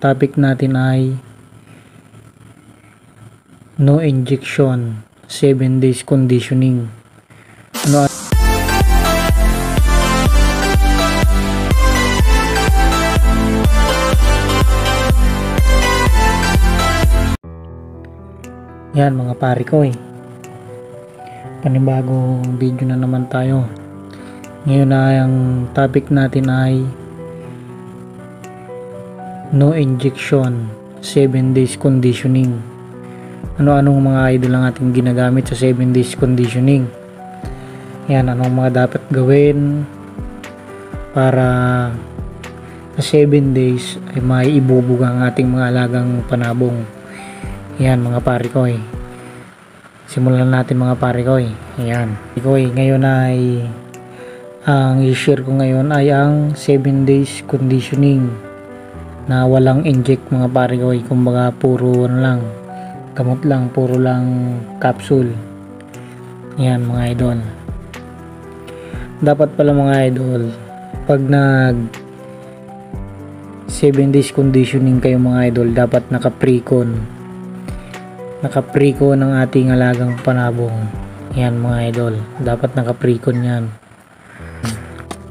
topic natin ay no injection, 7 days conditioning. Yan mga pare ko panibagong video na naman tayo. Ngayon na ang topic natin ay no injection, 7 days conditioning. Ano-anong mga idol ang ating ginagamit sa 7 days conditioning. Yan, anong mga dapat gawin para sa 7 days ay may ibubuga ang ating mga alagang panabong. Yan mga pare ko simulan natin mga pare ko Ayan. Ngayon ay ang i-share ko ngayon ay ang 7 days conditioning na walang inject mga pare ko kumbaga puro lang gamot lang, puro lang capsule. Yan mga idol. Dapat pala mga idol pag nag 7 days conditioning kayo mga idol, dapat naka-precon ng ating alagang panabong. Yan mga idol, dapat naka-precon yan.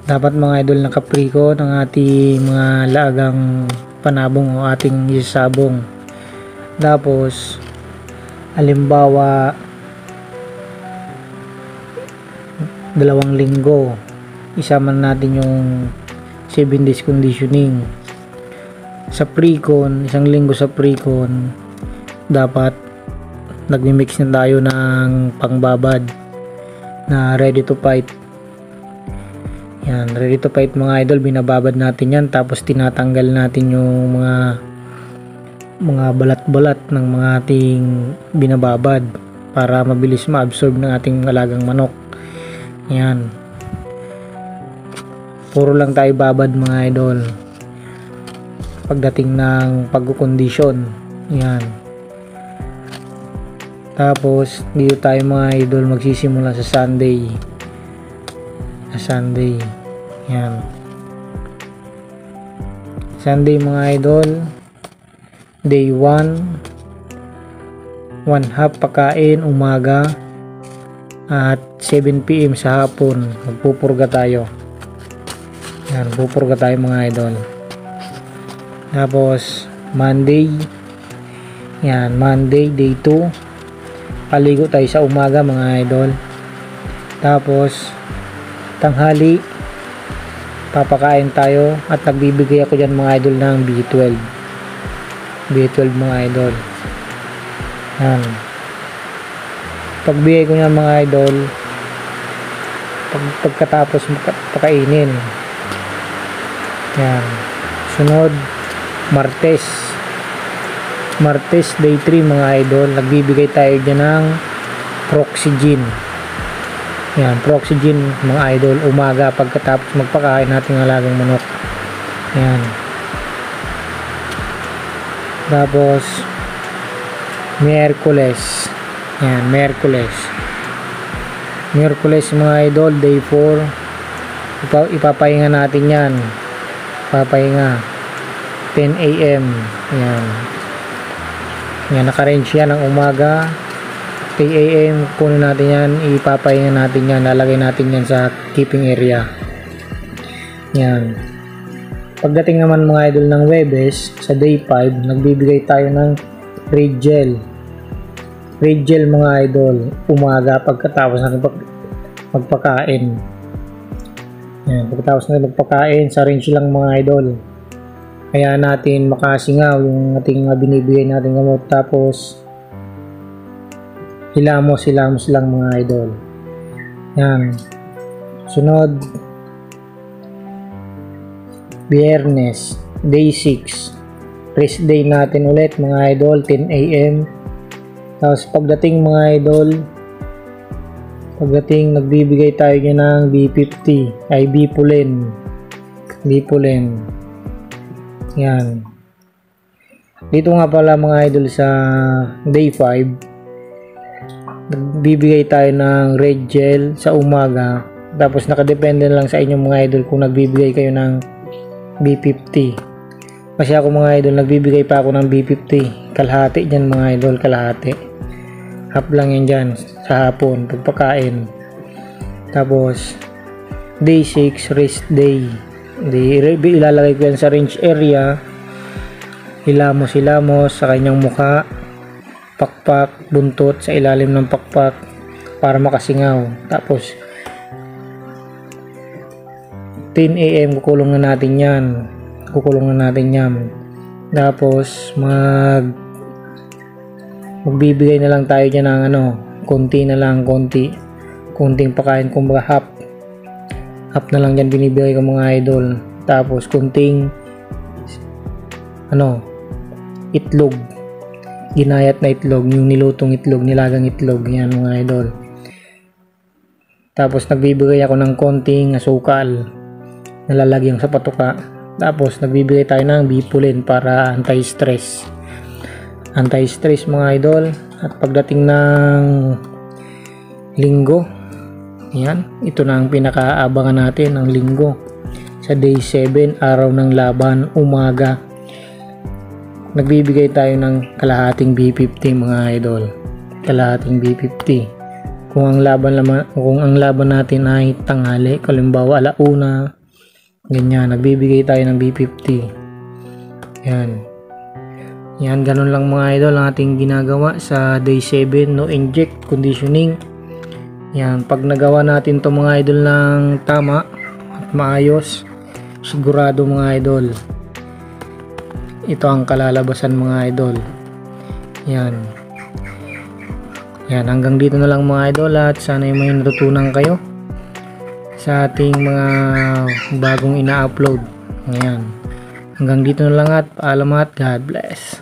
Dapat mga idol naka-precon ng ating mga alagang panabong o ating isasabong. Tapos halimbawa 2 linggo isama natin yung 7 days conditioning sa precon. 1 linggo sa precon dapat nagmi-mix na tayo ng pangbabad na ready to fight. Yan, ready to fight mga idol, binababad natin yan, tapos tinatanggal natin yung mga balat-balat ng mga ating binababad para mabilis ma-absorb ng ating alagang manok. Yan, puro lang tayo babad mga idol pagdating ng pagkukondisyon. Yan, tapos dito tayo mga idol magsisimula sa Sunday. Yan, Sunday mga idol, day 1, 1/2 pakain umaga at 7 PM sa hapon magpupurga tayo. Yan, pupurga tayo mga idol. Tapos Monday, yan, Monday day 2, paligo tayo sa umaga mga idol. Tapos tanghali papakain tayo at nagbibigay ako dyan mga idol ng B12 mga idol. Yan, pagbigay ko nyan mga idol pagkatapos pakainin. Yan, sunod Martes day 3 mga idol, nagbibigay tayo dyan ng Proxygen. Yan, Proxygen mga idol, umaga pagkatapos magpakain natin ng alagang manok. Yan, tapos Miyerkules, yan, Miyerkules mga idol, day 4, ipapahinga natin yan, papahinga 10 AM. Yan, naka-range yan ng umaga 10 AM, kunin natin yan, ipapahinga natin yan, lalagay natin yan sa keeping area. Yan, pagdating naman mga idol ng Webes sa day 5, nagbibigay tayo ng Red Gel mga idol, umaga pagkatapos natin magpakain. Yan, pagkatapos natin magpakain, sa range lang mga idol, kaya natin makasingaw yung ating binibigay natin gamot. Tapos hilamos lang mga idol. Yan, sunod Biyernes day 6, rest day natin ulit mga idol, 10 AM. Tapos pagdating mga idol, nagbibigay tayo dyan ng B50 ay Bipulen. Yan, dito nga pala mga idol sa day 5, nagbibigay tayo ng Red Gel sa umaga. Tapos nakadepende lang sa inyong mga idol kung nagbibigay kayo ng B50 Kasi ako mga idol, nagbibigay pa ako ng B50. Kalahati dyan mga idol, kalahati. Half lang yan dyan sa hapon, pagpakain. Tapos, day 6, rest day. Ilalagay ko yan sa range area. Hilamos sa kanyang mukha. Pakpak, buntot sa ilalim ng pakpak para makasingaw. Tapos, 10 AM kukulong na natin yan. Tapos magbibigay na lang tayo dyan ng konting pakain, kumbaga half na lang dyan binibigay ko mga idol. Tapos konting itlog, ginayat na itlog, yung nilutong itlog, nilagang itlog, yan mga idol. Tapos nagbibigay ako ng konting asukal nalalagyan sa patuka. Tapos nagbibigay tayo ng Bipulin para anti-stress mga idol. At pagdating ng linggo, yan, ito na ang pinakaabangan natin ng linggo. Sa day 7, araw ng laban, umaga, nagbibigay tayo ng kalahating B50 mga idol. Kalahating B50. Kung ang laban natin ay tanghali, kalimbawa alauna, ganyan, nagbibigay tayo ng B50. Yan, ganun lang mga idol ang ating ginagawa sa day 7, no inject conditioning. Yan, pag nagawa natin to mga idol ng tama at maayos, sigurado mga idol, ito ang kalalabasan mga idol. Yan, hanggang dito na lang mga idol, at sana may natutunan kayo sa ating mga bagong ina-upload. Ayan. Hanggang dito na lang at paalam at God bless.